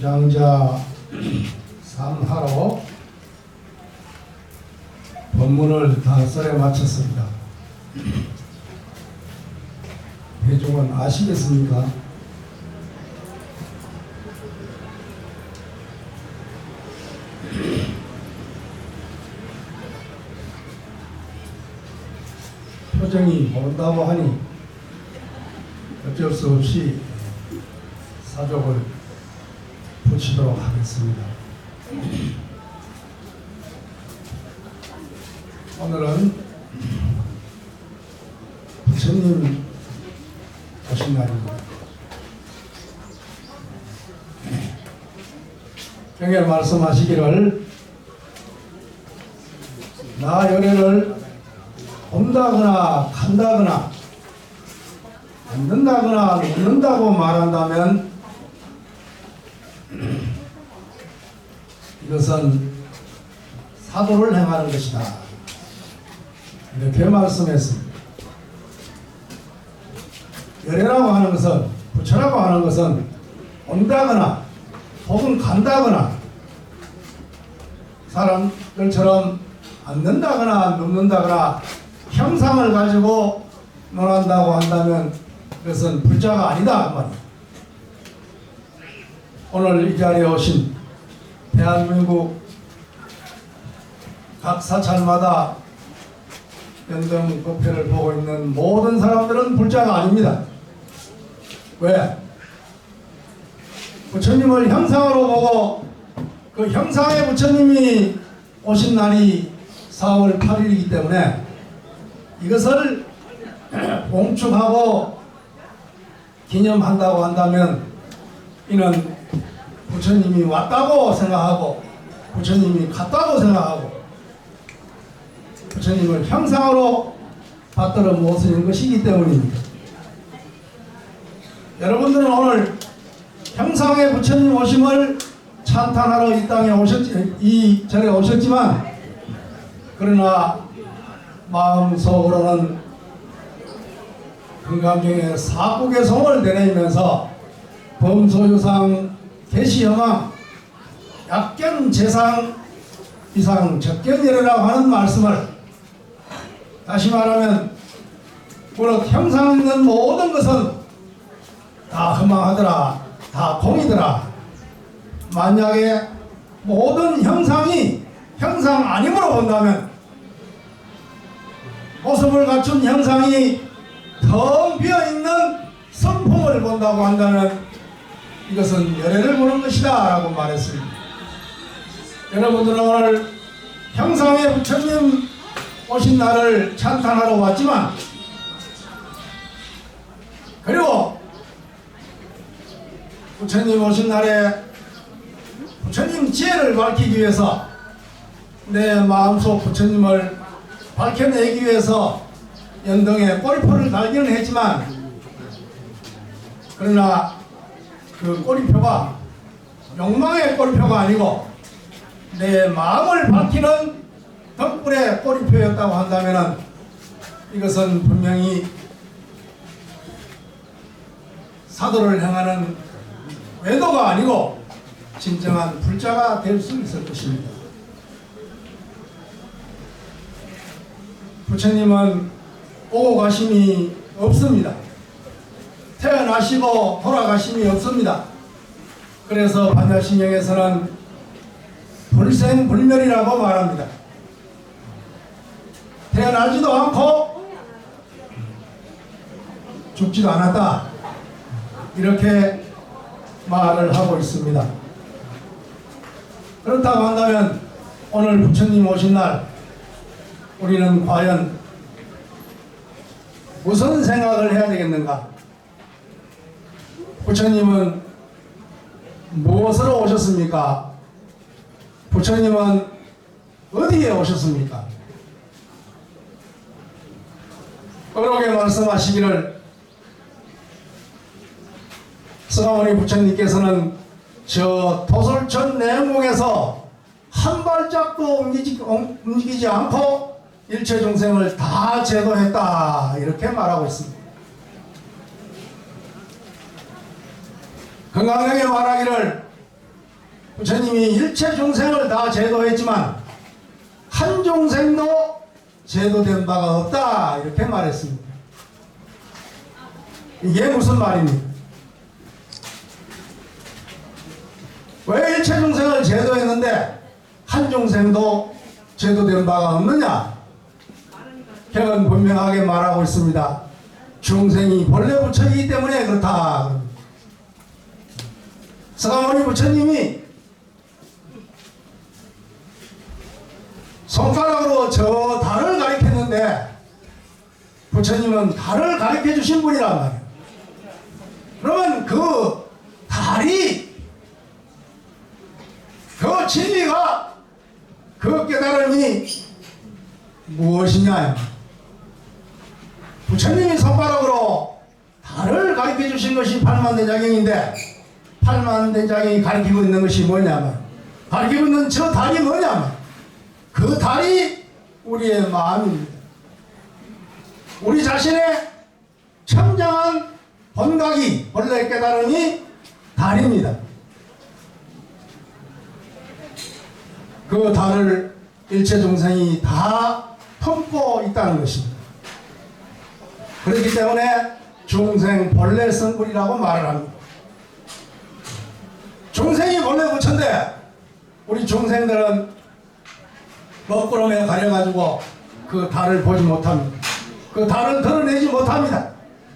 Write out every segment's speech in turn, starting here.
주장자 3하로 본문을 다 썰에 마쳤습니다. 대중은 아시겠습니까? 표정이 모른다고 하니 어쩔 수 없이 사족을 붙이도록 하겠습니다. 오늘은 부처님 오신 날입니다. 경에 말씀하시기를 나 열애를 본다거나 간다거나 믿는다거나 믿는다고 말한다면 이것은 사도를 행하는 것이다. 이렇게 말씀했습니다. 열애라고 하는 것은, 부처라고 하는 것은 온다거나 혹은 간다거나 사람들처럼 앉는다거나 눕는다거나 형상을 가지고 논한다고 한다면 그것은 불자가 아니다 그 말이에요. 오늘 이 자리에 오신 대한민국 각 사찰마다 연등법회를 보고 있는 모든 사람들은 불자가 아닙니다. 왜? 부처님을 형상으로 보고 그 형상의 부처님이 오신 날이 4월 8일이기 때문에 이것을 봉축하고 기념한다고 한다면 이는 부처님이 왔다고 생각하고 부처님이 갔다고 생각하고 부처님을 형상으로 받들어 모시는 것이기 때문입니다. 여러분들은 오늘 형상의 부처님 오심을 찬탄하러 이 땅에 이 절에 오셨지만 그러나 마음속으로는 금강경의 사국의 송을 내내면서 범소유상 개시여망 약견재상 이상 적견예라고 하는 말씀을 다시 말하면 무릇 형상 있는 모든 것은 다 허망하더라, 다 공이더라. 만약에 모든 형상이 형상 아님으로 본다면 모습을 갖춘 형상이 텅 비어있는 성품을 본다고 한다면 이것은 열애를 보는 것이다 라고 말했습니다. 여러분들은 오늘 형상의 부처님 오신 날을 찬탄하러 왔지만 그리고 부처님 오신 날에 부처님 지혜를 밝히기 위해서 내 마음속 부처님을 밝혀내기 위해서 연등에 꼬리표를 달기는 했지만 그러나 그 꼬리표가 욕망의 꼬리표가 아니고 내 마음을 밝히는 덕불의 꼬리표였다고 한다면 이것은 분명히 사도를 행하는 외도가 아니고 진정한 불자가 될 수 있을 것입니다. 부처님은 오고 가심이 없습니다. 태어나시고 돌아가심이 없습니다. 그래서 반야신경에서는 불생불멸이라고 말합니다. 태어나지도 않고 죽지도 않았다 이렇게 말을 하고 있습니다. 그렇다고 한다면 오늘 부처님 오신 날 우리는 과연 무슨 생각을 해야 되겠는가? 부처님은 무엇으로 오셨습니까? 부처님은 어디에 오셨습니까? 어록에 말씀하시기를 서가모니 부처님께서는 저 도솔천 내몽에서 한 발짝도 움직이지 않고 일체 중생을 다 제도했다 이렇게 말하고 있습니다. 건강하게 말하기를 부처님이 일체 중생을 다 제도했지만 한 중생도 제도된 바가 없다 이렇게 말했습니다. 이게 무슨 말입니까? 왜 일체 중생을 제도했는데 한 중생도 제도된 바가 없느냐? 경은 분명하게 말하고 있습니다. 중생이 본래 부처이기 때문에 그렇다. 서가모니 부처님이 손가락으로 저 달을 가리켰는데 부처님은 달을 가르쳐 주신 분이란 말이에요. 그러면 그 달이 그 진리가 그 깨달음이 무엇이냐? 부처님이 손가락으로 달을 가르쳐 주신 것이 팔만대장경인데 팔만대장경이 가르치고 있는 것이 뭐냐면 가르치고 있는 저 달이 뭐냐면 그 달이 우리의 마음입니다. 우리 자신의 청정한 본각이 본래 깨달음이 달입니다. 그 달을 일체 중생이 다 품고 있다는 것입니다. 그렇기 때문에 중생 본래 성불이라고 말을 합니다. 중생이 본래 부처인데 우리 중생들은 먹구름에 가려가지고 그 달을 보지 못합니다. 그 달을 드러내지 못합니다.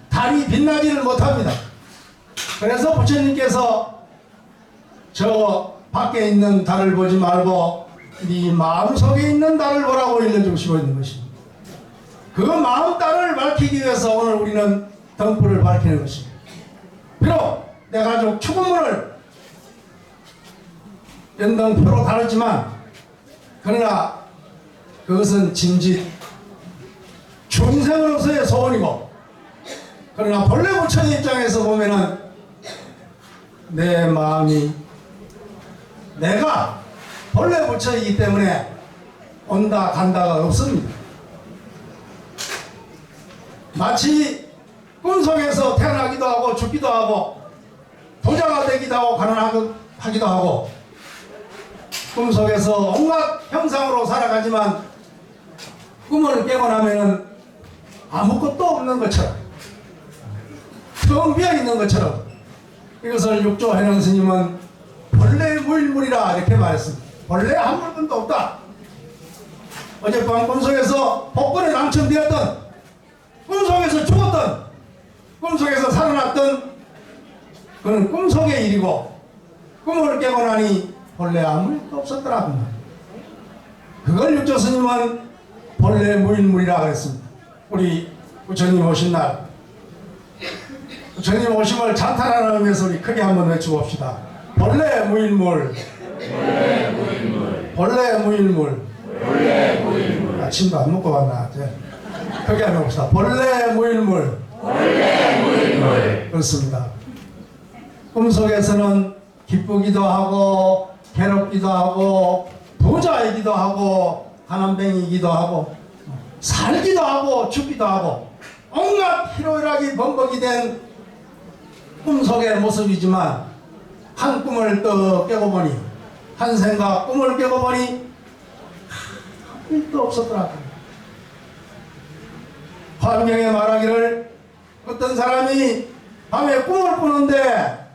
달이 빛나지를 못합니다. 그래서 부처님께서 저 밖에 있는 달을 보지 말고 네 마음속에 있는 달을 보라고 일러주시고 있는 것입니다. 그 마음 달을 밝히기 위해서 오늘 우리는 등불을 밝히는 것입니다. 비록 내 가족 축원문을 연등표로 다뤘지만 그러나 그것은 짐짓 중생으로서의 소원이고 그러나 본래 부처의 입장에서 보면은 내 마음이 내가 본래 부처이기 때문에 온다 간다가 없습니다. 마치 꿈속에서 태어나기도 하고 죽기도 하고 부자가 되기도 하고 가난하기도 하고 꿈속에서 온갖 형상으로 살아가지만 꿈을 깨고 나면은 아무것도 없는 것처럼 텅 비어 있는 것처럼 이것을 육조 해능 스님은 본래 무일물이라 이렇게 말했습니다. 본래 한 물건도 없다. 어젯밤 꿈속에서 복권에 당첨되었던 꿈속에서 죽었던 꿈속에서 살아났던 그는 꿈속의 일이고 꿈을 깨고 나니 본래 아무 일도 없었더라고요. 그걸 육조 스님은 본래 무일물이라 그랬습니다. 우리 부처님 오신 날 부처님 오심을 찬탄하는 의미에서 우리 크게 한번 외쳐봅시다. 본래 무일물 본래 무일물 아침도 안 먹고 왔나 이제 크게 한번 봅시다. 본래 무일물 그렇습니다. 꿈속에서는 기쁘기도 하고 괴롭기도 하고 부자이기도 하고 가난뱅이기도 하고 살기도 하고 죽기도 하고 온갖 희로애락이 범벅이 된 꿈속의 모습이지만 한 꿈을 또 깨고 보니 한 생각 꿈을 깨고 보니 아무 일도 없었더라고요. 환경에 말하기를 어떤 사람이 밤에 꿈을 꾸는데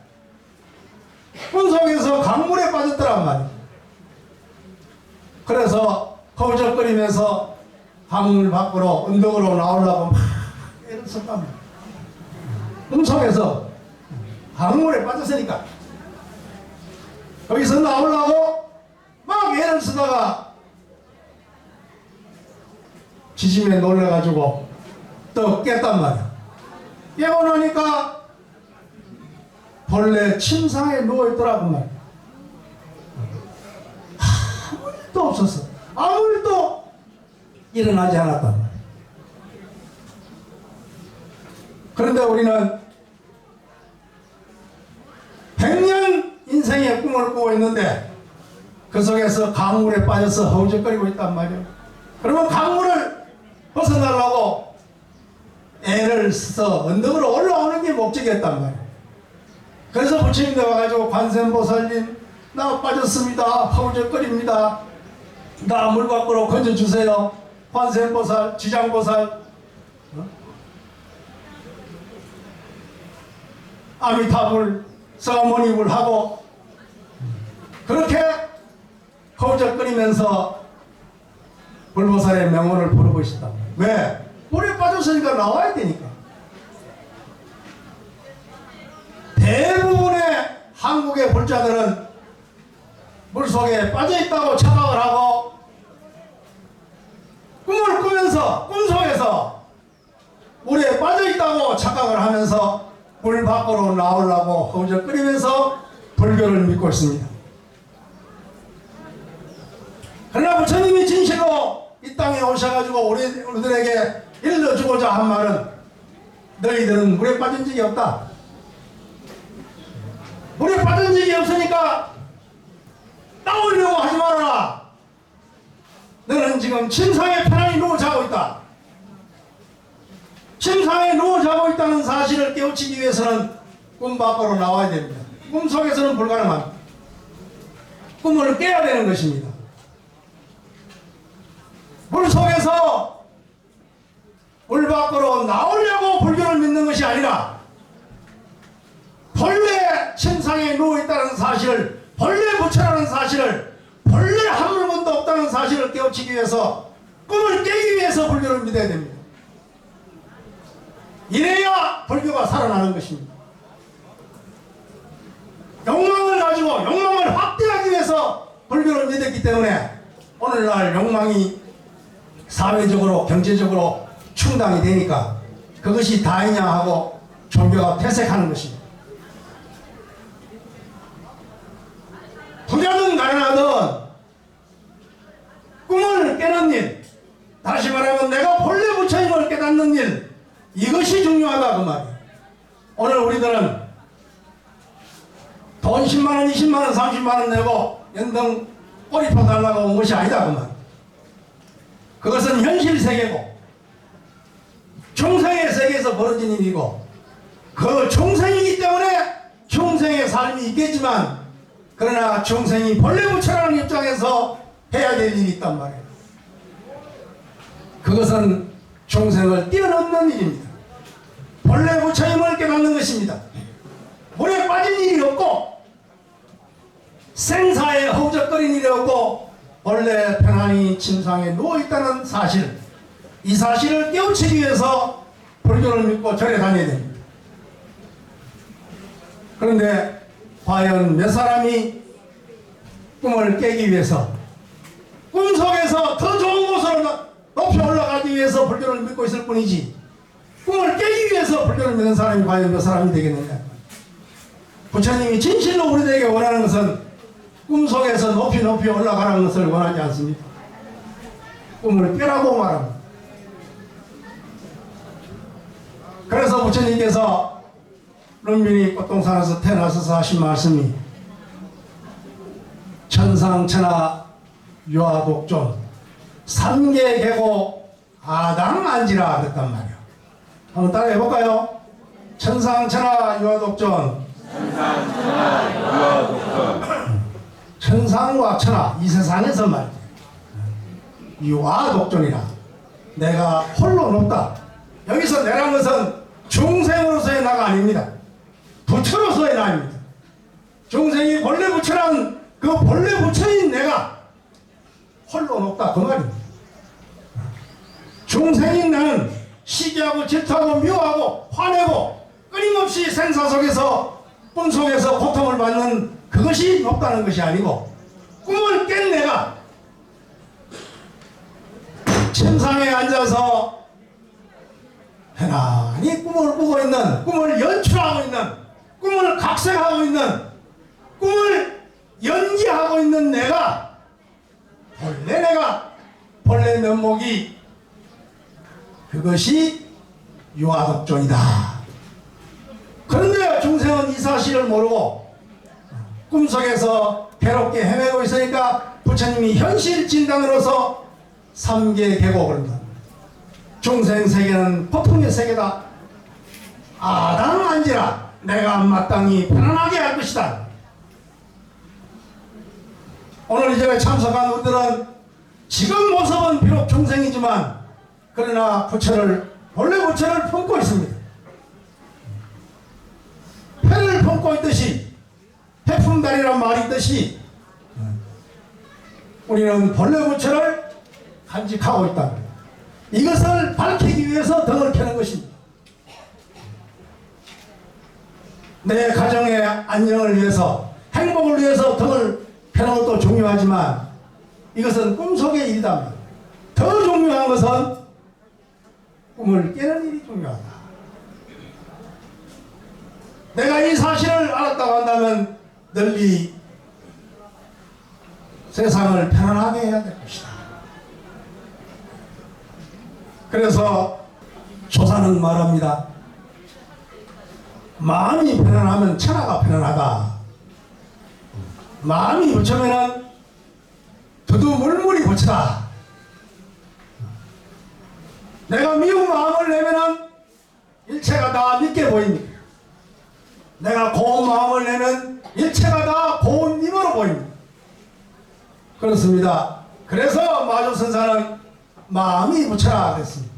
꿈속에서 강물에 빠졌더란 말이에요. 그래서 허우적거리면서 강물 밖으로 언덕으로 나오려고 막 애를 썼단 말이에요. 꿈속에서 강물에 빠졌으니까 거기서 나오려고 막 애를 쓰다가 지짐에 놀래가지고 또 깼단 말이야. 깨고 나니까 본래 침상에 누워있더라고 말이야. 아무 일도 없었어. 아무 일도 일어나지 않았단 말이야. 그런데 우리는 100년 인생의 꿈을 꾸고 있는데 그 속에서 강물에 빠져서 허우적거리고 있단 말이야. 그러면 강물을 벗어나려고 애를 써서 언덕으로 올라오는 게 목적이었단 말이야. 그래서 부처님이 와가지고 관세음보살님, 나 빠졌습니다. 허우적거립니다. 나 물 밖으로 건져주세요. 관세음보살, 지장보살, 아미타불, 서모니불 하고 그렇게 허우적거리면서 불보살의 명호를 부르고 있다. 왜? 물에 빠졌으니까 나와야 되니까. 대부분의 한국의 불자들은 물속에 빠져있다고 착각을 하고 꿈을 꾸면서 꿈속에서 물에 빠져있다고 착각을 하면서 물 밖으로 나오려고 허우적거리면서 불교를 믿고 있습니다. 그러나 부처님이 진실로 이 땅에 오셔가지고 우리들에게 일러주고자 한 말은 너희들은 물에 빠진 적이 없다. 물에 빠진 적이 없으니까 나오려고 하지 말아라. 너는 지금 침상에 편안히 누워 자고 있다. 침상에 누워 자고 있다는 사실을 깨우치기 위해서는 꿈 밖으로 나와야 됩니다. 꿈속에서는 불가능합니다. 꿈을 깨야 되는 것입니다. 물속에서 물 밖으로 나오려고 불교를 믿는 것이 아니라 본래 침상에 누워있다는 사실을, 본래 부처라는 사실을, 본래 한 물건도 없다는 사실을 깨우치기 위해서 꿈을 깨기 위해서 불교를 믿어야 됩니다. 이래야 불교가 살아나는 것입니다. 욕망을 가지고 욕망을 확대하기 위해서 불교를 믿었기 때문에 오늘날 욕망이 사회적으로 경제적으로 충당이 되니까 그것이 다이냐 하고 종교가 퇴색하는 것입니다. 부자든 가난하든 꿈을 깨는 일, 다시 말하면 내가 본래 부처님을 깨닫는 일, 이것이 중요하다 그 말이에요. 오늘 우리들은 돈 10만원, 20만원, 30만원 내고 연등 꼬리표 달라고 온 것이 아니다 그 말. 그것은 현실 세계고 중생의 세계에서 벌어진 일이고 그 중생이기 때문에 중생의 삶이 있겠지만 그러나 중생이 본래 부처라는 입장에서 해야 될 일이 있단 말이에요. 그것은 중생을 뛰어넘는 일입니다. 본래 부처님을 깨닫는 것입니다. 물에 빠진 일이 없고 생사에 허우적거린 일이 없고 본래 편안히 침상에 누워있다는 사실, 이 사실을 깨우치기 위해서 불교를 믿고 절에 다녀야 됩니다. 그런데 과연 몇 사람이 꿈을 깨기 위해서 꿈속에서 더 좋은 곳으로 높이 올라가기 위해서 불교를 믿고 있을 뿐이지 꿈을 깨기 위해서 불교를 믿는 사람이 과연 몇 사람이 되겠느냐. 부처님이 진실로 우리들에게 원하는 것은 꿈속에서 높이 높이 올라가는 것을 원하지 않습니다. 꿈을 깨라고 말합니다. 그래서 부처님께서 룸비니 꽃동산에서 태어나셔서 하신 말씀이 천상천하 유아독존 삼계계고 아당안지라 그랬단 말이에요. 한번 따라 해볼까요? 천상천하 유아독존, 천상천하 유아독존. 천상과 천하 이 세상에서 말이에요. 유아독존이라 내가 홀로 높다. 여기서 내란 것은 중생으로서의 나가 아닙니다. 부처로서의 나입니다. 중생이 본래 부처란 그 본래 부처인 내가 홀로 높다 그 말입니다. 중생인 나는 시기하고 질투하고 미워하고 화내고 끊임없이 생사 속에서 꿈 속에서 고통을 받는 그것이 높다는 것이 아니고 꿈을 깬 내가 침상에 앉아서 편안히 꿈을 꾸고 있는, 꿈을 연출하고 있는, 꿈을 각색하고 있는, 꿈을 연기하고 있는 내가 본래 면목이 그것이 유아독존이다. 그런데 중생은 이 사실을 모르고 꿈속에서 괴롭게 헤매고 있으니까 부처님이 현실 진단으로서 삼계계고 그런다. 중생 세계는 보통의 세계다. 아당안지라 내가 마땅히 편안하게 할 것이다. 오늘 이 자리에 참석한 우리들은 지금 모습은 비록 중생이지만 그러나 부처를 본래 부처를 품고 있습니다. 해를 품고 있듯이 해품달이란 말이 있듯이 우리는 본래 부처를 간직하고 있다. 이것을 밝히기 위해서 등을 켜는 것입니다. 내 가정의 안녕을 위해서 행복을 위해서 등을 켜는 것도 중요하지만 이것은 꿈속의 일이다. 더 중요한 것은 꿈을 깨는 일이 중요하다. 내가 이 사실을 알았다고 한다면 널리 세상을 편안하게 해야 될 것이다. 그래서 조사는 말합니다. 마음이 편안하면 천하가 편안하다. 마음이 부처면은 두두물물이 부처다. 내가 미운 마음을 내면은 일체가 다 밉게 보입니다. 내가 고운 마음을 내면 일체가 다 고운 님으로 보입니다. 그렇습니다. 그래서 마조선사는 마음이 부처라 그랬습니다.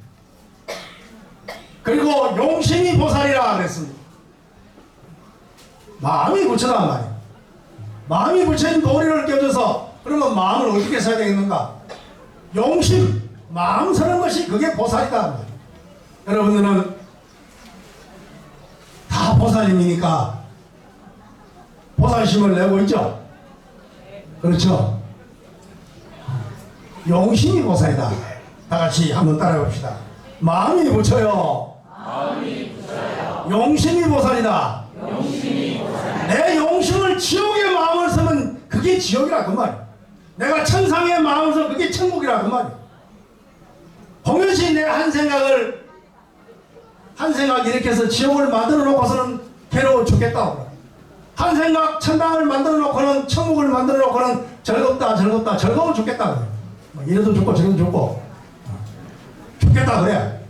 그리고 용심이 보살이라 그랬습니다. 마음이 부처란 말이에요. 마음이 부처인 도리를 껴줘서 그러면 마음을 어떻게 써야 되겠는가? 용심, 마음 서는 것이 그게 보살이다. 여러분들은 다 보살님이니까 보살심을 내고 있죠? 그렇죠? 용심이 보살이다. 다 같이 한번 따라해 봅시다. 마음이 부처요. 용심이 보살이다. 내 용심을 지옥의 마음을 쓰면 그게 지옥이라 그 말이야. 내가 천상의 마음을 쓰면 그게 천국이라 그 말이야. 공연시 내 한 생각 이렇게 해서 지옥을 만들어 놓고서는 괴로워 죽겠다고. 한 생각 천당을 만들어 놓고는 천국을 만들어 놓고는 즐겁다 즐거워 죽겠다. 이래도 죽고 저래도 죽고 죽겠다 그래.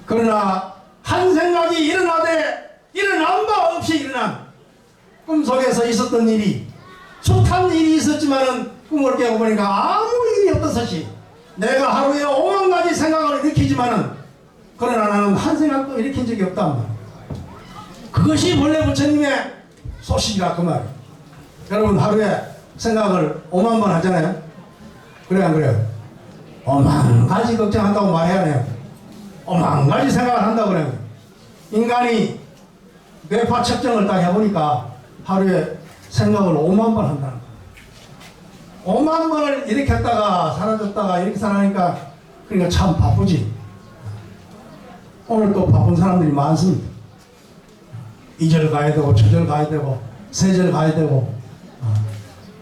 그러나 한 생각이 일어난 바 없이 일어난 꿈속에서 있었던 일이 숱한 일이 있었지만은 꿈을 깨고 보니까 아무 일이 없었지. 내가 하루에 5만 가지 생각을 일으키지만은 그러나 나는 한 생각도 일으킨 적이 없단 말이야. 그것이 본래 부처님의 소식이라 그 말이야. 여러분 하루에 생각을 5만 번 하잖아요. 그래 안 그래요? 5만 가지 걱정한다고 말해야 해요. 5만 가지 생각을 한다고 그래요. 인간이 뇌파 측정을 딱 해보니까 하루에 생각을 5만 번 한다는 거예요. 5만 번을 이렇게 했다가 사라졌다가 이렇게 살아니까 그러니까 참 바쁘지. 오늘 또 바쁜 사람들이 많습니다. 2절 가야 되고 저절 가야 되고 세절 가야 되고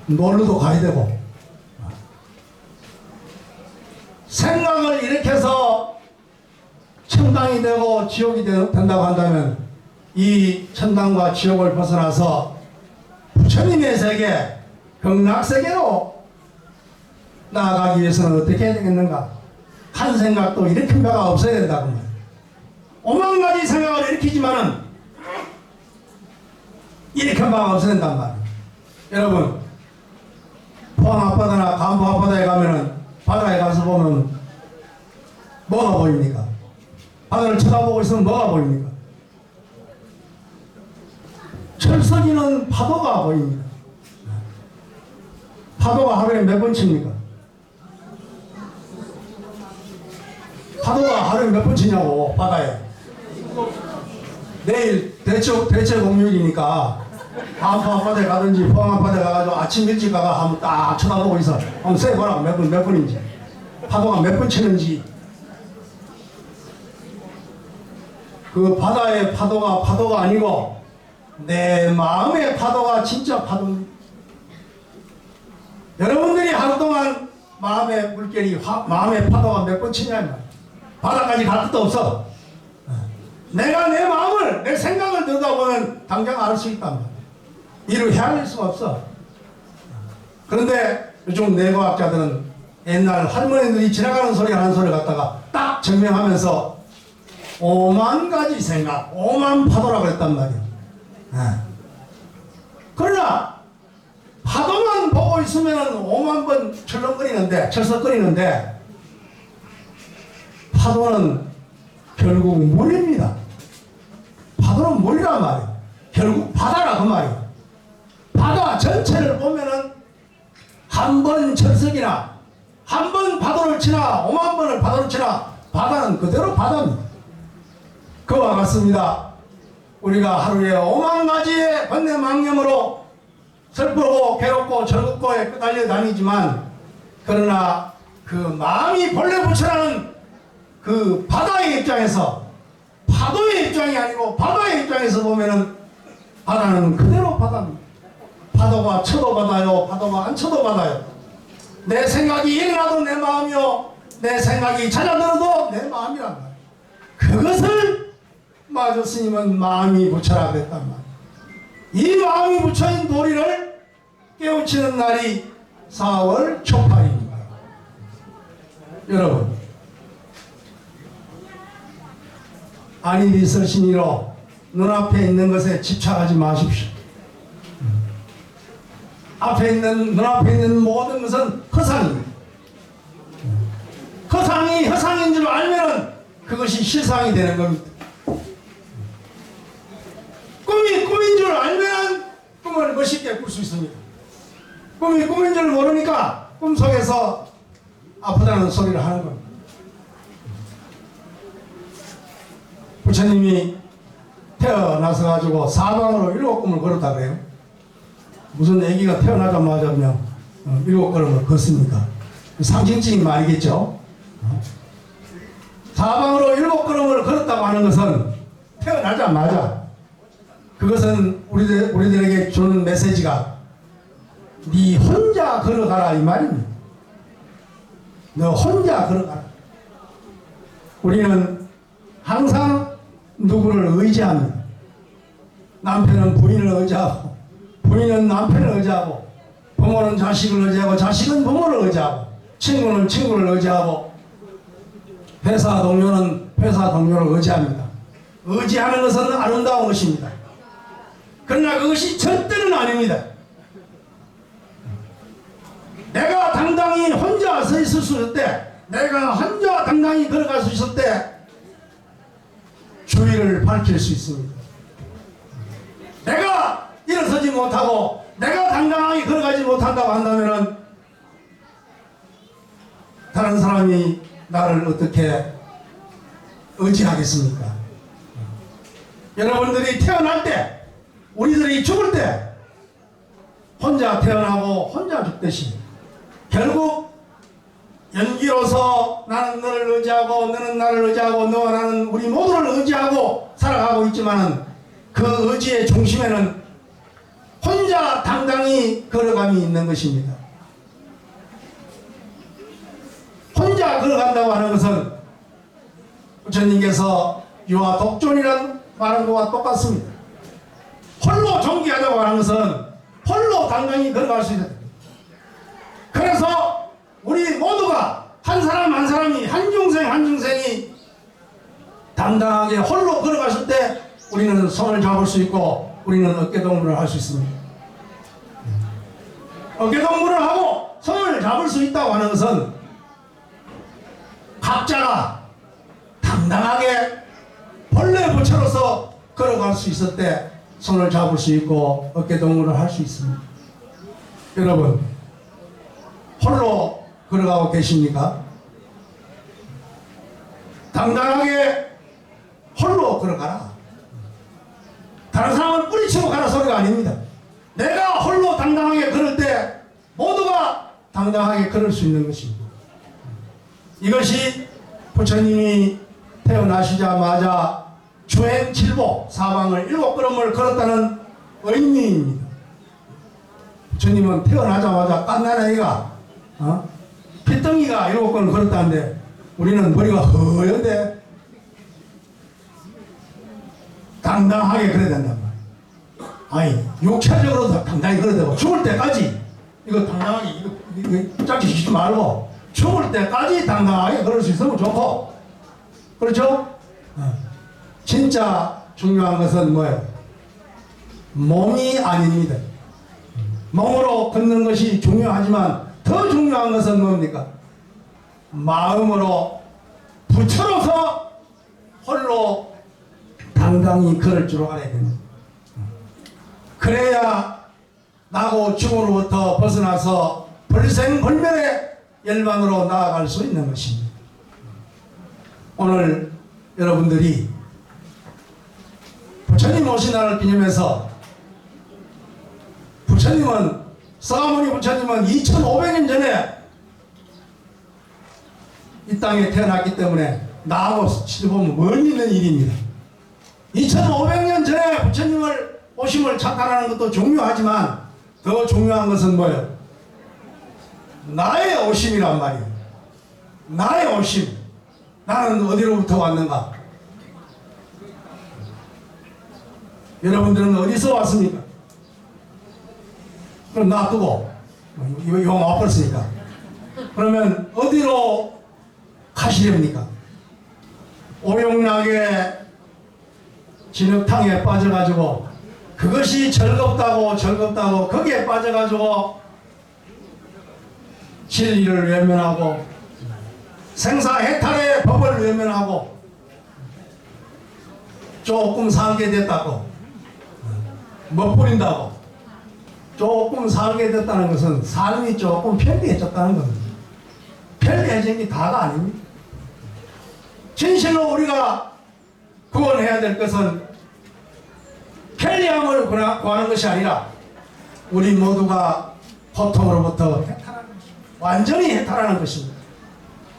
놀러도 가야 되고 생각을 일으켜서 천당이 되고 지옥이 된다고 한다면 이 천당과 지옥을 벗어나서 부처님의 세계 극락세계로 나아가기 위해서는 어떻게 해야 되겠는가? 한 생각도 일으킨 바가 없어야 된다고 말이야. 5만 가지 생각을 일으키지만은 일으킨 바가 없어야 된단 말이야. 여러분 포항 앞바다나 간포 앞바다에 가면은 바다에 가서 보면 뭐가 보입니까? 바다를 쳐다보고 있으면 뭐가 보입니까? 철석이는 파도가 보입니다. 파도가 하루에 몇 번 칩니까? 파도가 하루에 몇 번 치냐고 바다에. 내일 대체 공휴일이니까 간포 앞바다에 가든지 포항 앞바다에 가가지고 아침 일찍 가가 한번 딱 쳐다보고 있어. 한번 세보라고 몇 번인지 파도가 몇 번 치는지. 그 바다의 파도가 아니고 내 마음의 파도가 진짜 파도입니다. 여러분들이 하루 동안 마음의 물결이 마음의 파도가 몇 번 치냐 말이야. 바다까지 갈 것도 없어. 내가 내 마음을 내 생각을 들여다보면 당장 알 수 있단 말이야. 이를 헤아릴 수가 없어. 그런데 요즘 뇌과학자들은 옛날 할머니들이 지나가는 소리 하는 소리를 갖다가 딱 증명하면서 5만 가지 생각, 5만 파도라고 했단 말이야. 그러나 파도만 보고 있으면 5만 번 철썩거리는데 파도는 결국 물입니다. 파도는 물이란 말이에요. 결국 바다라 그 말이에요. 바다 전체를 보면은 한 번 철석이나 한 번 파도를 치나 5만 번을 파도를 치나 바다는 그대로 바다입니다. 그와 같습니다. 우리가 하루에 5만 가지의 번뇌망념으로 슬프고 괴롭고 즐겁고 끄달려 다니지만 그러나 그 마음이 본래 부처라는 그 바다의 입장에서 파도의 입장이 아니고 바다의 입장에서 보면은 바다는 그대로 바다입니다. 파도가 쳐도 바다요, 파도가 안 쳐도 바다요. 내 생각이 일어나도 내 마음이요, 내 생각이 잦아들어도 내 마음이란 말이에요. 그것을 마저 스님은 마음이 부처라 그랬단 말이에요. 이 마음이 부처인 도리를 깨우치는 날이 4월 초팔입니다. 여러분, 안일이 설신이로 눈앞에 있는 것에 집착하지 마십시오. 눈앞에 있는 모든 것은 허상입니다. 허상이 허상인 줄 알면은 그것이 실상이 되는 겁니다. 꿈이 꿈인 줄 알면 꿈을 멋있게 꿀 수 있습니다. 꿈이 꿈인 줄 모르니까 꿈속에서 아프다는 소리를 하는 겁니다. 부처님이 태어나서 가지고 사방으로 7꿈을 걸었다 그래요. 무슨 애기가 태어나자마자 그냥 7걸음을 걷습니까? 상징적인 말이겠죠. 사방으로 7걸음을 걸었다고 하는 것은 태어나자마자 그것은 우리들에게 주는 메시지가 네 혼자 걸어가라 이 말입니다. 너 혼자 걸어가라. 우리는 항상 누구를 의지합니다. 남편은 부인을 의지하고 부인은 남편을 의지하고 부모는 자식을 의지하고 자식은 부모를 의지하고 친구는 친구를 의지하고 회사 동료는 회사 동료를 의지합니다. 의지하는 것은 아름다운 것입니다. 그러나 그것이 절대는 아닙니다. 내가 당당히 혼자 서 있을 수 있을 때, 내가 혼자 당당히 걸어갈 수 있을 때 주위를 밝힐 수 있습니다. 내가 일어서지 못하고 내가 당당하게 걸어가지 못한다고 한다면 다른 사람이 나를 어떻게 의지하겠습니까? 여러분들이 태어날 때, 우리들이 죽을 때 혼자 태어나고 혼자 죽듯이 결국 연기로서 나는 너를 의지하고 너는 나를 의지하고 너와 나는 우리 모두를 의지하고 살아가고 있지만 그 의지의 중심에는 혼자 당당히 걸어감이 있는 것입니다. 혼자 걸어간다고 하는 것은 부처님께서 유아 독존이라는 말한 것과 똑같습니다. 홀로 존귀하다고 하는 것은 홀로 당당히 걸어갈 수 있다. 그래서 우리 모두가 한 사람 한 사람이 한 중생 한 중생이 당당하게 홀로 걸어갔을 때 우리는 손을 잡을 수 있고 우리는 어깨동무를 할 수 있습니다. 어깨동무를 하고 손을 잡을 수 있다고 하는 것은 각자가 당당하게 본래 부처로서 걸어갈 수 있을 때 손을 잡을 수 있고 어깨동무를 할 수 있습니다. 여러분, 홀로 걸어가고 계십니까? 당당하게 홀로 걸어가라. 다른 사람을 뿌리치고 가라 소리가 아닙니다. 내가 홀로 당당하게 걸을 때 모두가 당당하게 걸을 수 있는 것입니다. 이것이 부처님이 태어나시자마자 주행칠보 사방을 7걸음을 걸었다는 의미입니다. 부처님은 태어나자마자 깐난아이가 피덩이가 7걸음을 걸었다는데 우리는 머리가 허연데 당당하게 걸어야 된단 말이에요. 아니 육체적으로도 당당히 걸어야 되고 죽을 때까지 이거 당당하게 이거 짝짓지 말고 죽을 때까지 당당하게 걸을 수 있으면 좋고, 그렇죠? 진짜 중요한 것은 뭐예요? 몸이 아닙니다. 몸으로 걷는 것이 중요하지만 더 중요한 것은 뭡니까? 마음으로 부처로서 홀로 당당히 걸을 줄 알아야 됩니다. 그래야 나고 죽음으로부터 벗어나서 불생불멸의 열반으로 나아갈 수 있는 것입니다. 오늘 여러분들이 부처님 오신 날을 기념해서 서가모니 부처님은 2500년 전에 이 땅에 태어났기 때문에 나하고 치러보면 멀리 있는 일입니다. 2500년 전에 부처님을 오심을 찬탄하는 것도 중요하지만 더 중요한 것은 뭐예요? 나의 오심이란 말이에요. 나의 오심. 나는 어디로부터 왔는가? 여러분들은 어디서 왔습니까? 그럼 놔두고 용 와버렸으니까 그러면 어디로 가시렵니까? 오용락의 진흙탕에 빠져가지고 그것이 즐겁다고 거기에 빠져가지고 진리를 외면하고 생사해탈의 법을 외면하고 조금 살게 됐다고 멋부린다고 조금 살게 됐다는 것은 삶이 조금 편리해졌다는 겁니다. 편리해진 게 다가 아닙니다. 진실로 우리가 구원해야 될 것은 편리함을 구하는 것이 아니라 우리 모두가 고통으로부터 해탈하는 것입니다. 완전히 해탈하는 것입니다.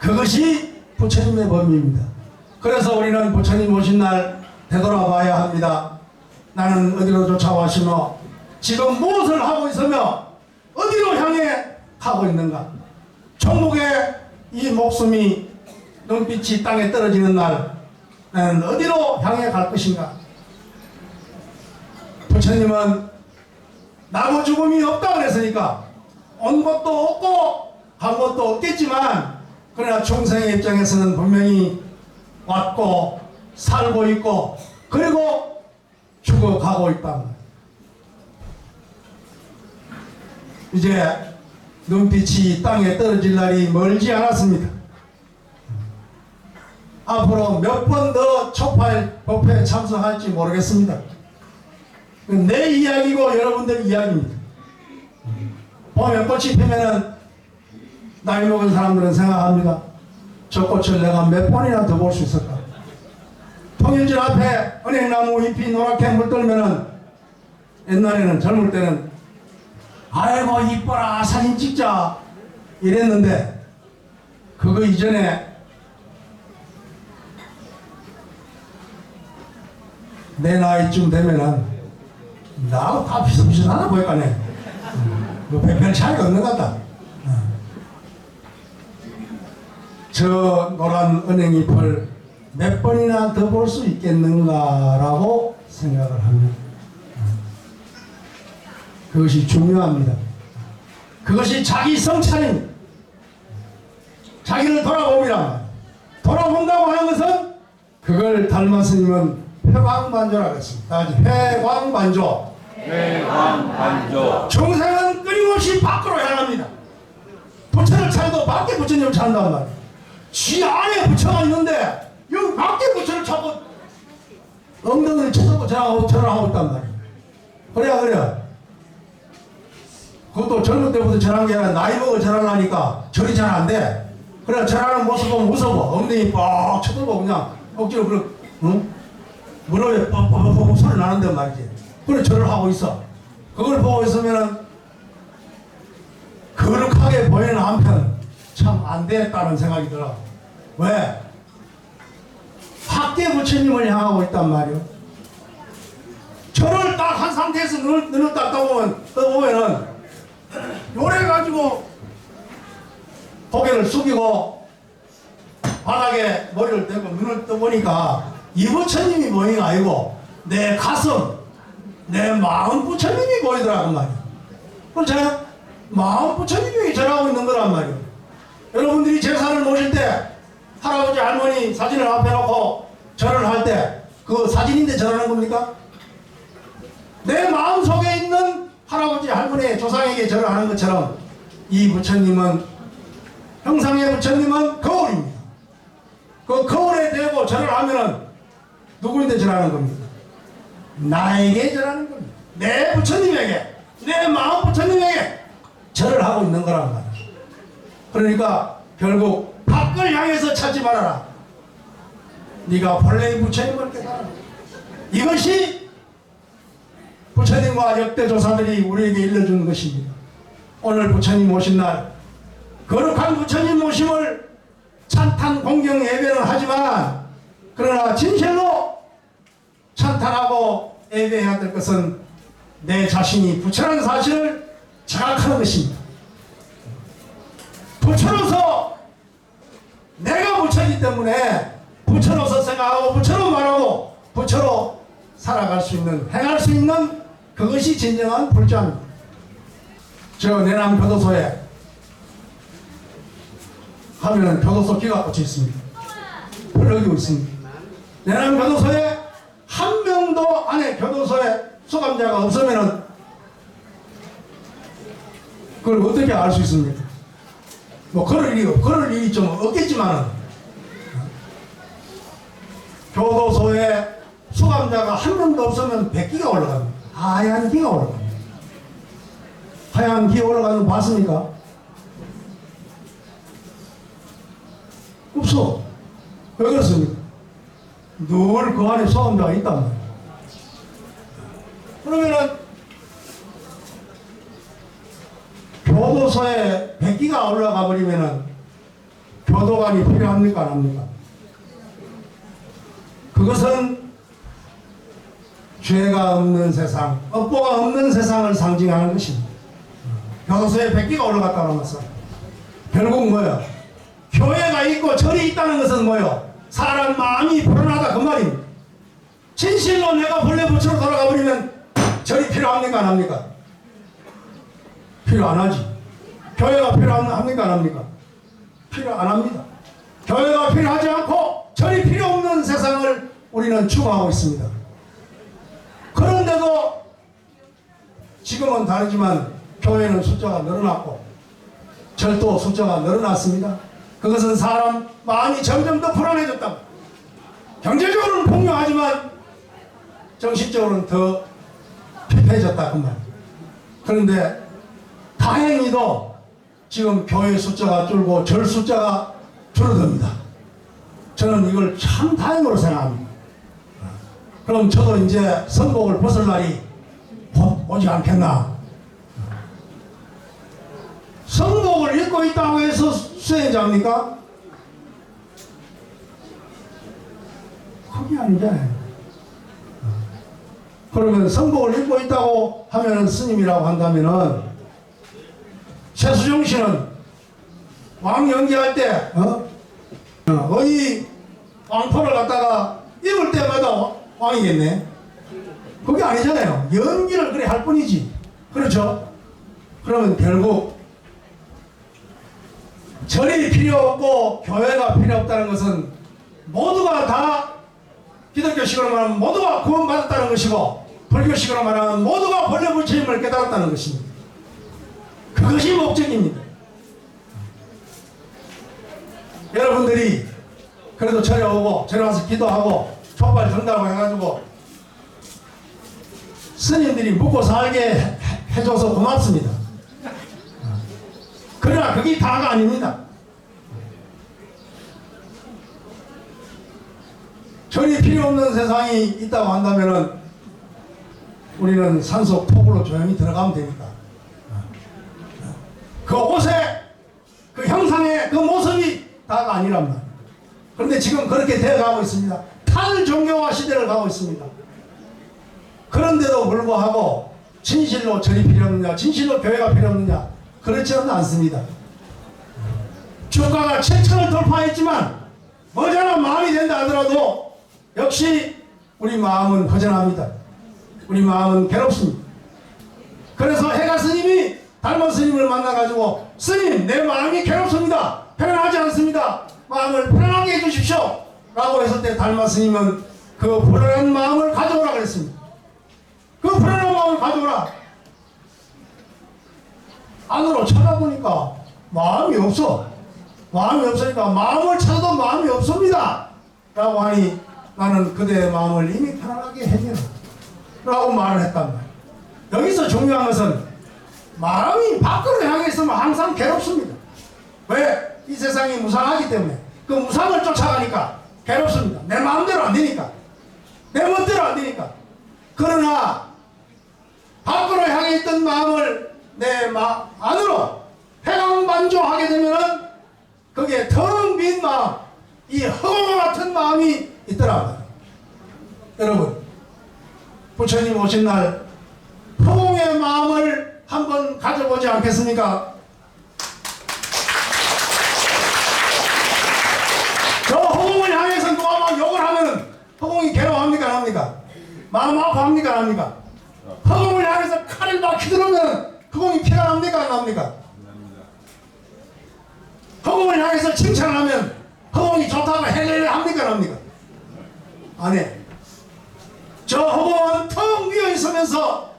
그것이 부처님의 법입니다. 그래서 우리는 부처님 오신 날 되돌아봐야 합니다. 나는 어디로 쫓아왔으며 지금 무엇을 하고 있으며 어디로 향해 가고 있는가? 천국의 이 목숨이 눈빛이 땅에 떨어지는 날 나는 어디로 향해 갈 것인가? 부처님은 나고 죽음이 없다 그랬으니까 온 것도 없고 간 것도 없겠지만 그러나 중생의 입장에서는 분명히 왔고 살고 있고 그리고 죽어가고 있다. 이제 눈빛이 땅에 떨어질 날이 멀지 않았습니다. 앞으로 몇 번 더 초파일 법회에 참석할지 모르겠습니다. 내 이야기고 여러분들 이야기입니다. 봄에 꽃이 피면은 나이 먹은 사람들은 생각합니다. 저 꽃을 내가 몇 번이나 더 볼 수 있을까? 통일질 앞에 은행나무 잎이 노랗게 물들면은 옛날에는 젊을 때는 아이고 이뻐라 사진 찍자 이랬는데 그거 이전에 내 나이쯤 되면은 나하고 다 비슷비슷하나 보니까네 별 차이가 없는 것 같다. 저 노란 은행잎을 몇 번이나 더 볼 수 있겠는가라고 생각을 합니다. 그것이 중요합니다. 그것이 자기 성찰입니다. 자기를 돌아봅니다. 돌아본다고 하는 것은 그걸 달마스님은 회광반조라고 했습니다. 회광반조. 회광반조. 중생은 끊임없이 밖으로 향합니다. 부처를 찾아도 밖에 부처님을 찾는단 말이에요. 지 안에 부처가 있는데 여기 밖에 부처를 찾고 엉덩이를 쳐서 절하고 있단 말이에요. 그래야 그것도 젊을 때부터 절한 게 아니라 나이 먹어 절하려니까 절이 잘 안 돼. 그래 절하는 모습 보면 무서워. 엉덩이 뻑 쳐들고 그냥 억지로 무릎에 뻑뻑뻑 소리 나는데 말이지. 그래 절을 하고 있어. 그걸 보고 있으면은 거룩하게 보이는 한편 참 안 됐다는 생각이 들어. 왜? 학계 부처님을 향하고 있단 말이오. 절을 딱 한 상태에서 눈을 딱 떠보면은 요래 가지고 고개를 숙이고 바닥에 머리를 대고 눈을 떠보니까 이 부처님이 보이는 게 아니고 내 가슴, 내 마음 부처님이 보이더라고 말이야. 그렇잖아요? 마음 부처님이 절하고 있는 거란 말이야. 여러분들이 제사를 모실 때 할아버지 할머니 사진을 앞에 놓고 절을 할 때 그 사진인데 절하는 겁니까? 내 마음 속에 있는 할아버지 할머니 조상에게 절을 하는 것처럼 이 부처님은 형상의 부처님은 거울입니다. 그 거울에 대고 절을 하면은 누구인데 절하는 겁니까? 나에게 절하는 겁니다. 내 부처님에게, 내 마음 부처님에게 절을 하고 있는 거란 말이에요. 그러니까 결국 밖을 향해서 찾지 말아라. 네가 본래의 부처님을 깨달아. 이것이 부처님과 역대 조사들이 우리에게 일러준 것입니다. 오늘 부처님 오신 날 거룩한 부처님 오심을 찬탄 공경 예배는 하지만 그러나 진실로 찬탄하고 예배해야 될 것은 내 자신이 부처라는 사실을 자각하는 것입니다. 부처로서 내가 부처이기 때문에 부처로서 생각하고 부처로 말하고 부처로 살아갈 수 있는, 행할 수 있는 그것이 진정한 불자입니다. 저 내남 교도소에 하면은 교도소 기가 꽂혀 있습니다. 벌어지고 있습니다. 내남 교도소에 한 명도 안에 교도소에 수감자가 없으면은 그걸 어떻게 알 수 있습니까? 뭐 그럴 일이 좀 없겠지만은 교도소에 수감자가 한 명도 없으면 백기가 올라갑니다. 하얀 기가 올라갑니다. 하얀 기 올라가는 거 봤습니까? 없어. 왜 그렇습니까? 늘 그 안에 수감자가 있단 말이에요. 그러면은 교도소에 백기가 올라가 버리면은 교도관이 필요합니까? 안 합니까? 그것은 죄가 없는 세상, 업보가 없는 세상을 상징하는 것입니다. 교도소에 백기가 올라갔다는 것은 결국 뭐예요? 교회가 있고 절이 있다는 것은 뭐예요? 사람 마음이 불안하다 그 말입니다. 진실로 내가 본래 부처로 돌아가 버리면 절이 필요합니까? 안 합니까? 필요 안 하지. 교회가 필요합니까? 안 합니까? 필요 안 합니다. 교회가 필요하지 않고 절이 필요 없는 세상을 우리는 추구하고 있습니다. 그런데도 지금은 다르지만 교회는 숫자가 늘어났고 절도 숫자가 늘어났습니다. 그것은 사람 마음이 점점 더 불안해졌다. 경제적으로는 풍요하지만 정신적으로는 더 피폐해졌다 그 말. 그런데 다행히도 지금 교회 숫자가 줄고 절 숫자가 줄어듭니다. 저는 이걸 참 다행으로 생각합니다. 그럼 저도 이제 선복을 벗을 날이 곧 오지 않겠나. 선복을 입고 있다고 해서 수행자입니까? 그게 아니잖아요. 그러면 선복을 입고 있다고 하면 스님이라고 한다면은 최수종 씨는 왕 연기할 때 거의 왕포를 갖다가 입을 때마다 왕이겠네. 그게 아니잖아요. 연기를 그래 할 뿐이지. 그렇죠? 그러면 결국 절이 필요 없고 교회가 필요 없다는 것은 모두가 다 기독교식으로 말하면 모두가 구원받았다는 것이고 불교식으로 말하면 모두가 본래 부처님을 깨달았다는 것입니다. 그것이 목적입니다. 여러분들이 그래도 절에 오고 절에 와서 기도하고 촉발 든다고 해가지고 스님들이 묵고 살게 해줘서 고맙습니다. 그러나 그게 다가 아닙니다. 절이 필요 없는 세상이 있다고 한다면은 우리는 산속 폭으로 조용히 들어가면 되니까 그 옷에 그 형상의 그 모습이 다가 아니란 말이에요. 그런데 지금 그렇게 되어가고 있습니다. 탈종교화 시대를 가고 있습니다. 그런데도 불구하고 진실로 절이 필요 없느냐, 진실로 교회가 필요 없느냐, 그렇지는 않습니다. 주가가 7천을 돌파했지만 머지않아 마음이 된다 하더라도 역시 우리 마음은 허전합니다. 우리 마음은 괴롭습니다. 그래서 해가 스님이 달마 스님을 만나가지고 스님 내 마음이 괴롭습니다. 편안하지 않습니다. 마음을 편안하게 해주십시오 라고 했을 때 달마 스님은 그 불안한 마음을 가져오라 그랬습니다. 그 불안한 마음을 가져오라. 안으로 찾아보니까 마음이 없어. 마음이 없으니까 마음을 찾아도 마음이 없습니다. 라고 하니 나는 그대의 마음을 이미 편안하게 해내라. 라고 말을 했단 말이야. 여기서 중요한 것은 마음이 밖으로 향해 있으면 항상 괴롭습니다. 왜? 이 세상이 무상하기 때문에. 그 무상을 쫓아가니까 괴롭습니다. 내 마음대로 안 되니까. 내 멋대로 안 되니까. 그러나 밖으로 향해 있던 마음을 내 안으로 회광반조하게 되면은 거기에 텅 빈 마음, 이 허공 같은 마음이 있더라. 여러분, 부처님 오신 날 허공의 마음을 한번 가져보지 않겠습니까? 저 허공을 향해서 누가 막 욕을 하면은 허공이 괴로워합니까? 안 합니까? 마음 아파합니까? 안 합니까? 허공을 향해서 칼을 막 휘두르면 허공이 피가 납니까? 안 납니까? 허공을 향해서 칭찬하면 허공이 좋다고 헬렐레 합니까? 안 합니까? 안 해. 저 허공은 텅 비어 있으면서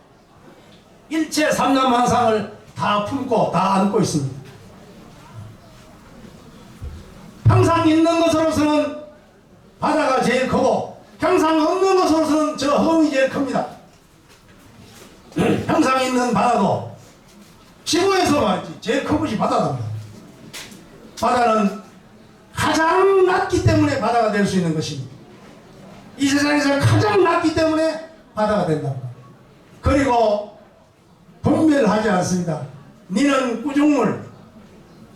일체 삼남한상을 다 품고 다 안고 있습니다. 항상 있는 것으로서는 바다가 제일 크고 항상 없는 것으로서는 저 허공이 제일 큽니다. 항상 있는 바다도 지구에서 말이지 제일 큰 것이 바다답니다. 바다는 가장 낮기 때문에 바다가 될 수 있는 것입니다. 이 세상에서 가장 낮기 때문에 바다가 된답니다. 그리고 분별하지 않습니다. 니는 꾸중물,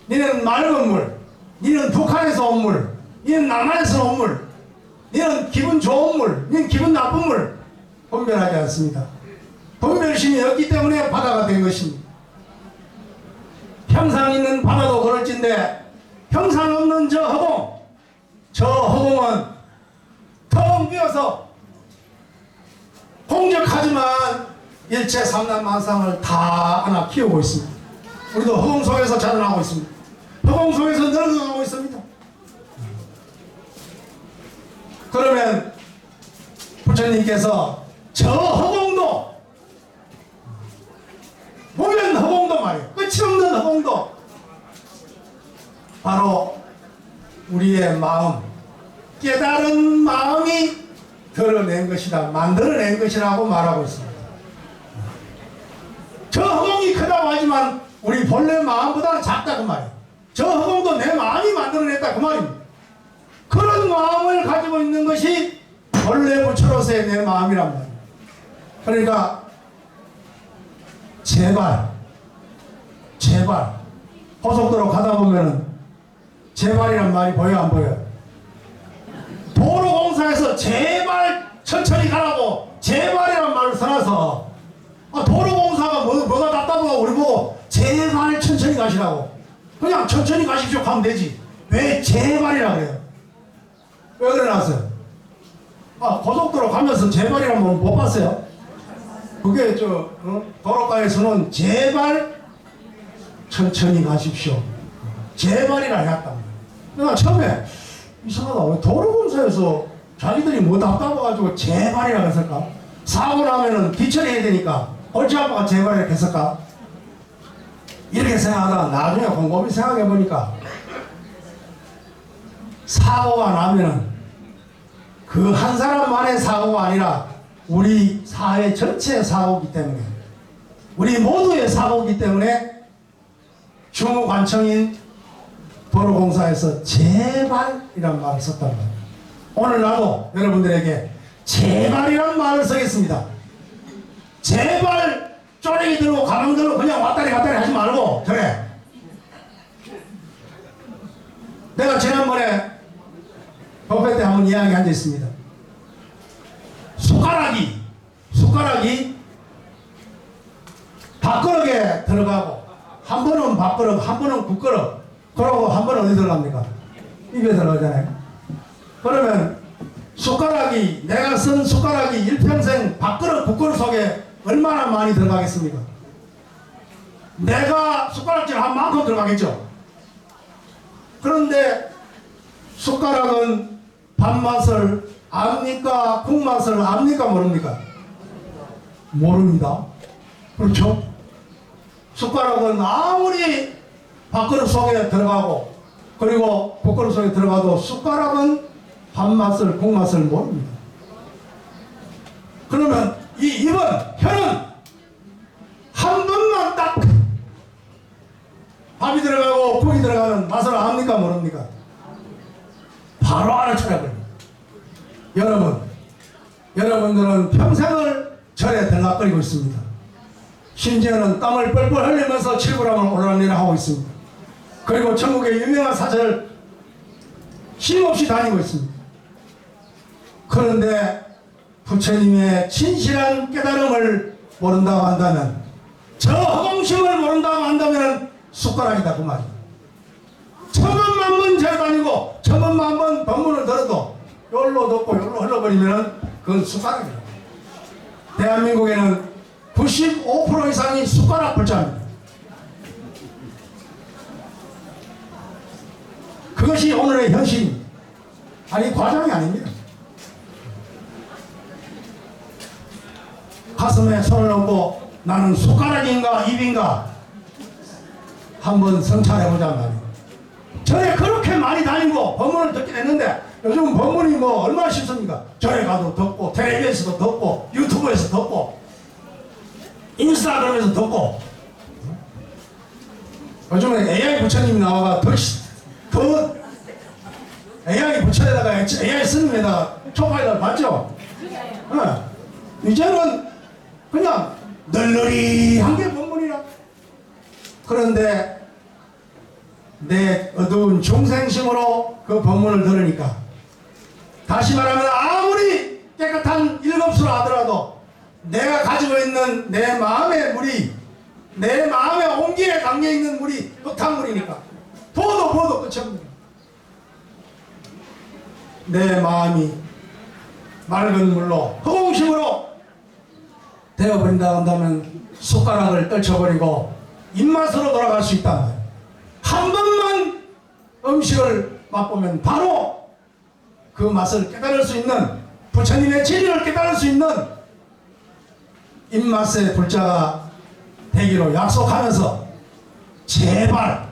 니는 맑은 물, 니는 북한에서 온 물, 니는 남한에서 온 물, 니는 기분 좋은 물, 니는 기분 나쁜 물, 분별하지 않습니다. 분별심이 없기 때문에 바다가 된 것입니다. 형상 있는 바다도 그럴진데 형상 없는 저 허공은 텅 비어서 공적하지만 일체 삼남만상을 다 하나 키우고 있습니다. 우리도 허공 속에서 자라나고 있습니다. 허공 속에서 늙어가고 있습니다. 그러면 부처님께서 저 허공도 보면 허공도 말이에요. 끝이 없는 허공도 바로 우리의 마음, 깨달은 마음이 드러낸 것이다, 만들어낸 것이라고 말하고 있습니다. 저 허공이 크다고 하지만 우리 본래 마음보다는 작다 그 말이에요. 저 허공도 내 마음이 만들어냈다 그 말입니다. 그런 마음을 가지고 있는 것이 본래 부처로서의 내 마음이란 말이에요. 그러니까 제발 고속도로 가다 보면은 제발이란 말이 보여 안 보여? 도로공사에서 제발 천천히 가라고 제발이란 말을 써놔서 도로공사가 뭐가 답답하고 우리 보고 제발 천천히 가시라고. 그냥 천천히 가십시오 하면 되지. 왜 제발이라 그래요? 왜 그래놨어요? 고속도로 가면서 제발이란 말 못 봤어요? 그게 도로가에서는 제발 천천히 가십시오 제발이라 했단 말이에요. 내가 처음에 이상하다, 왜 도로공사에서 자기들이 뭐 답답해가지고 제발이라 했을까? 사고 나면은 뒤처리해야 되니까 옳지 아빠가 제발이라 했을까? 이렇게 생각하다가 나중에 곰곰이 생각해보니까 사고가 나면은 그 한 사람만의 사고가 아니라 우리 사회 전체의 사고이기 때문에, 우리 모두의 사고이기 때문에 주무관청인 도로공사에서 제발이란 말을 썼단 말이에요. 오늘 나도 여러분들에게 제발이란 말을 쓰겠습니다. 제발 쪼랭이 들고 가방 들고 그냥 왔다리 갔다리 하지 말고, 그래. 내가 지난번에 법회 때 한번 이야기 한 적 있습니다. 숟가락이 밥그릇에 들어가고, 한 번은 밥그릇, 한 번은 국그릇, 그러고 한 번은 어디 들어갑니까? 입에 들어가잖아요. 그러면 내가 쓴 숟가락이 일평생 밥그릇, 국그릇 속에 얼마나 많이 들어가겠습니까? 내가 숟가락질 한 만큼 들어가겠죠. 그런데 숟가락은 밥맛을 압니까? 국맛을 압니까? 모릅니까? 모릅니다. 그렇죠? 숟가락은 아무리 밥그릇 속에 들어가고 그리고 국그릇 속에 들어가도 숟가락은 밥맛을 국맛을 모릅니다. 그러면 이 입은 혀는 한 번만 딱 밥이 들어가고 국이 들어가면 맛을 압니까 모릅니까? 바로 알아차려버립니다. 여러분들은 평생을 절에 들락거리고 있습니다. 심지어는 땀을 뻘뻘 흘리면서 칠구람을 오르락내리락 하고 있습니다. 그리고 전국의 유명한 사찰을 쉼없이 다니고 있습니다. 그런데 부처님의 진실한 깨달음을 모른다고 한다면, 저 허공심을 모른다고 한다면 숟가락이다 그 말이에요. 천번만번 절 다니고 천번만번 법문을 들어도 여기로 덮고 여기로 흘러버리면 그건 숟가락이에요. 대한민국에는 95% 이상이 숟가락 불자입니다. 그것이 오늘의 현실입니다. 아니 과장이 아닙니다. 가슴에 손을 얹고 나는 숟가락인가 입인가 한번 성찰해보자 말이에요. 절에 그렇게 많이 다니고 법문을 듣게 됐는데 요즘 법문이 뭐 얼마나 쉽습니까? 절에 가도 듣고 텔레비에서도 듣고 유튜브에서 듣고 인스타그램에서 듣고 요즘에 AI 부처님이 나와가 더 AI 부처에다가 AI 스님에다가 초파이를 봤죠? 이제는 그냥 널널이한 게 법문이라. 그런데 내 어두운 중생심으로 그 법문을 들으니까 다시 말하면 아무리 깨끗한 일겁수로 하더라도 내가 가지고 있는 내 마음의 물이 내 마음의 온기에 담겨있는 물이 흙탕물이니까 보도 끝이 없는 거야. 내 마음이 맑은 물로 허공심으로 되어버린다 한다면 숟가락을 떨쳐버리고 입맛으로 돌아갈 수 있단 말이야. 한 번만 음식을 맛보면 바로 그 맛을 깨달을 수 있는, 부처님의 진리를 깨달을 수 있는 입맛의 불자가 되기로 약속하면서 제발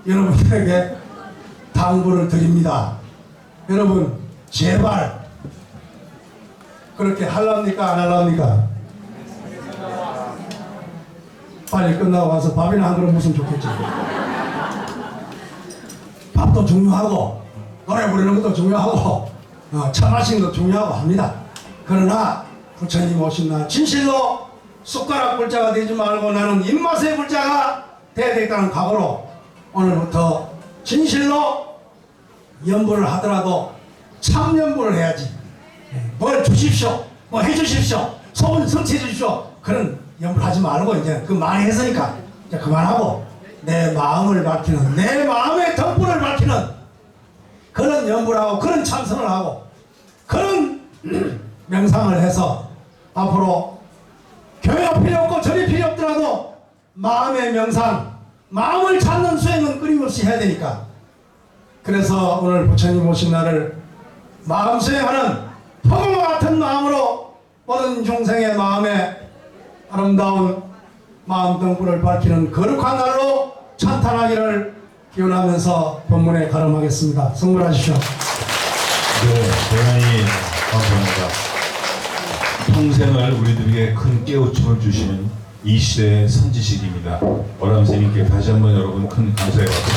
여러분들에게 당부를 드립니다. 여러분 제발 그렇게 할랍니까 안 할랍니까? 빨리 끝나고 와서 밥이나 한 그릇 먹으면 좋겠지. 밥도 중요하고 노래 부르는 것도 중요하고 차 마시는 것도 중요하고 합니다. 그러나 부처님 오신 날 진실로 숟가락 불자가 되지 말고 나는 입맛의 불자가 돼야 되겠다는 각오로 오늘부터 진실로 연부를 하더라도 참 연부를 해야지. 뭘 주십시오, 뭐 해주십시오, 소원 성취해 주십시오, 그런 연부를 하지 말고 이제 그 많이 했으니까 이제 그만하고 내 마음을 밝히는, 내 마음의 덕분을 밝히는 그런 연부를 하고 그런 참선을 하고 그런 명상을 해서 앞으로 교회가 필요 없고 절이 필요 없더라도 마음의 명상, 마음을 찾는 수행은 끊임없이 해야 되니까. 그래서 오늘 부처님 오신 날을 마음 수행하는 허공과 같은 마음으로 모든 중생의 마음에 아름다운 마음 등불을 밝히는 거룩한 날로 찬탄하기를 기원하면서 본문에 가름하겠습니다. 성불하십시오. 네, 대단히 감사합니다. 평생을 우리들에게 큰 깨우침을 주시는 이 시대의 선지식입니다. 오람 스님께 다시 한번 여러분 큰 감사의 박수.